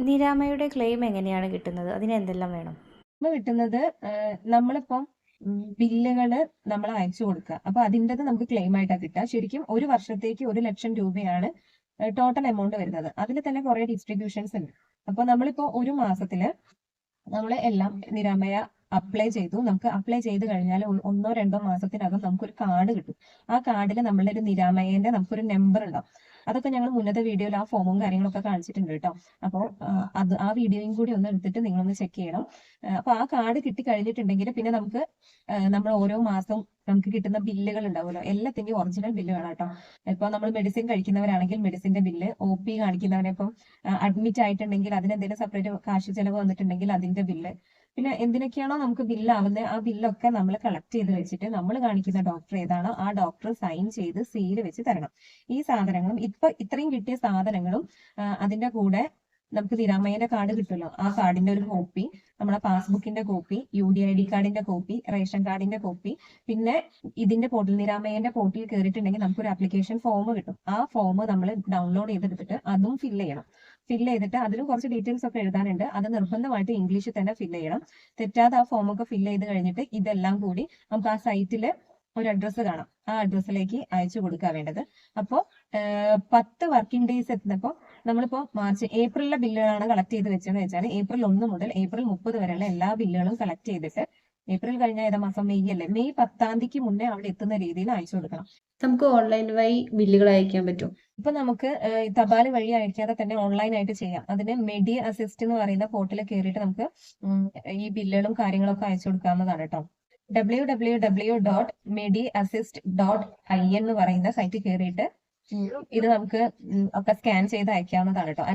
നിരാമയുടെ claim എങ്ങനെയാണ് കിട്ടുന്നത്? അതിന് എന്തെല്ലാം വേണം? കിട്ടുന്നത് നമ്മളിപ്പം ബില്ലുകള് നമ്മൾ അയച്ചു കൊടുക്കുക. അപ്പൊ അതിൻ്റെത് നമുക്ക് ക്ലെയിം ആയിട്ടാണ് കിട്ടുക. ശരിക്കും ഒരു വർഷത്തേക്ക് 1,00,000 രൂപയാണ് ടോട്ടൽ എമൗണ്ട് വരുന്നത്. അതിൽ തന്നെ കുറെ ഡിസ്ട്രിബ്യൂഷൻസ് ഉണ്ട്. അപ്പൊ നമ്മളിപ്പോ ഒരു മാസത്തില് നമ്മൾ എല്ലാം നിരാമയ അപ്ലൈ ചെയ്തു. നമുക്ക് അപ്ലൈ ചെയ്ത് കഴിഞ്ഞാൽ 1-2 മാസത്തിനകം നമുക്കൊരു കാർഡ് കിട്ടും. ആ കാർഡിൽ നമ്മളുടെ ഒരു നിരാമയന്റെ നമുക്കൊരു നമ്പർ ഉണ്ടാവും. അതൊക്കെ ഞങ്ങൾ മുന്നത്തെ വീഡിയോയിൽ ആ ഫോമും കാര്യങ്ങളൊക്കെ കാണിച്ചിട്ടുണ്ട് കേട്ടോ. അപ്പോൾ ആ വീഡിയോയും കൂടി ഒന്ന് എടുത്തിട്ട് നിങ്ങളൊന്ന് ചെക്ക് ചെയ്യണം. അപ്പൊ ആ കാർഡ് കിട്ടി കഴിഞ്ഞിട്ടുണ്ടെങ്കിൽ പിന്നെ നമുക്ക് നമ്മൾ ഓരോ മാസവും നമുക്ക് കിട്ടുന്ന ബില്ലുകൾ ഉണ്ടാവുമല്ലോ, എല്ലാത്തിന്റെയും ഒറിജിനൽ ബില്ല് വേണം കേട്ടോ. ഇപ്പൊ നമ്മൾ മെഡിസിൻ കഴിക്കുന്നവരാണെങ്കിൽ മെഡിസിന്റെ ബില്ല്, OP കാണിക്കുന്നവരെ ഇപ്പം അഡ്മിറ്റ് ആയിട്ടുണ്ടെങ്കിൽ അതിനെന്തെങ്കിലും സെപ്പറേറ്റ് കാശ് ചെലവ് വന്നിട്ടുണ്ടെങ്കിൽ അതിന്റെ ബില്ല്, പിന്നെ എന്തിനൊക്കെയാണോ നമുക്ക് ബില്ലാവുന്നത് ആ ബില്ലൊക്കെ നമ്മൾ കളക്ട് ചെയ്ത് വെച്ചിട്ട് നമ്മൾ കാണിക്കുന്ന ഡോക്ടർ ഏതാണോ ആ ഡോക്ടർ സൈൻ ചെയ്ത് സീല് വെച്ച് തരണം. ഈ സാധനങ്ങളും ഇപ്പൊ ഇത്രയും കിട്ടിയ സാധനങ്ങളും അതിന്റെ കൂടെ നമുക്ക് നിരാമയന്റെ കാർഡ് കിട്ടുമല്ലോ, ആ കാർഡിന്റെ ഒരു കോപ്പി, നമ്മുടെ പാസ്ബുക്കിന്റെ കോപ്പി, UDID കാർഡിന്റെ കോപ്പി, റേഷൻ കാർഡിന്റെ കോപ്പി, പിന്നെ ഇതിന്റെ പോർട്ടൽ നിരാമയന്റെ പോർട്ടലിൽ കയറിയിട്ടുണ്ടെങ്കിൽ നമുക്കൊരു ആപ്ലിക്കേഷൻ ഫോം കിട്ടും. ആ ഫോം നമ്മൾ ഡൗൺലോഡ് ചെയ്തെടുത്തിട്ട് അതും ഫില്ല് ചെയ്യണം. ഫില്ല് ചെയ്തിട്ട് അതിലും കുറച്ച് ഡീറ്റെയിൽസ് ഒക്കെ എഴുതാനുണ്ട്. അത് നിർബന്ധമായിട്ട് ഇംഗ്ലീഷിൽ തന്നെ ഫില്ല് ചെയ്യണം. തെറ്റാതെ ആ ഫോമൊക്കെ ഫില്ല് ചെയ്ത് കഴിഞ്ഞിട്ട് ഇതെല്ലാം കൂടി നമുക്ക് ആ സൈറ്റിൽ ഒരു അഡ്രസ്സ് കാണാം, ആ അഡ്രസ്സിലേക്ക് അയച്ചു കൊടുക്കുക വേണ്ടത്. അപ്പോൾ 10 വർക്കിംഗ് ഡേയ്സ് എത്തുന്നപ്പോൾ നമ്മളിപ്പോൾ ഏപ്രിലിലെ ബില്ലുകളാണ് കളക്ട് ചെയ്ത് വെച്ചതെന്ന് വെച്ചാൽ April 1 മുതൽ April 30 വരെയുള്ള എല്ലാ ബില്ലുകളും കളക്ട് ചെയ്തിട്ട് ഏപ്രിൽ കഴിഞ്ഞ ഏതാ മാസം, മെയ് അല്ലേ, മെയ് 10 തീയതിക്ക് മുന്നേ അവിടെ എത്തുന്ന രീതിയിൽ അയച്ചു കൊടുക്കണം. നമുക്ക് ഓൺലൈൻ വഴി ബില്ലുകൾ അയക്കാൻ പറ്റും. ഇപ്പൊ നമുക്ക് തപാൽ വഴി അയക്കാതെ തന്നെ ഓൺലൈൻ ആയിട്ട് ചെയ്യാം. അതിന് മെഡി അസിസ്റ്റ് എന്ന് പറയുന്ന പോർട്ടലിൽ കയറിയിട്ട് നമുക്ക് ഈ ബില്ലുകളും കാര്യങ്ങളൊക്കെ അയച്ചു കൊടുക്കാവുന്നതാണ് കേട്ടോ. www.mediassist.in എന്ന് പറയുന്ന സൈറ്റിൽ കയറിയിട്ട് ഇത് നമുക്ക് ഒക്കെ സ്കാൻ ചെയ്ത് അയക്കാവുന്നതാണ് കേട്ടോ.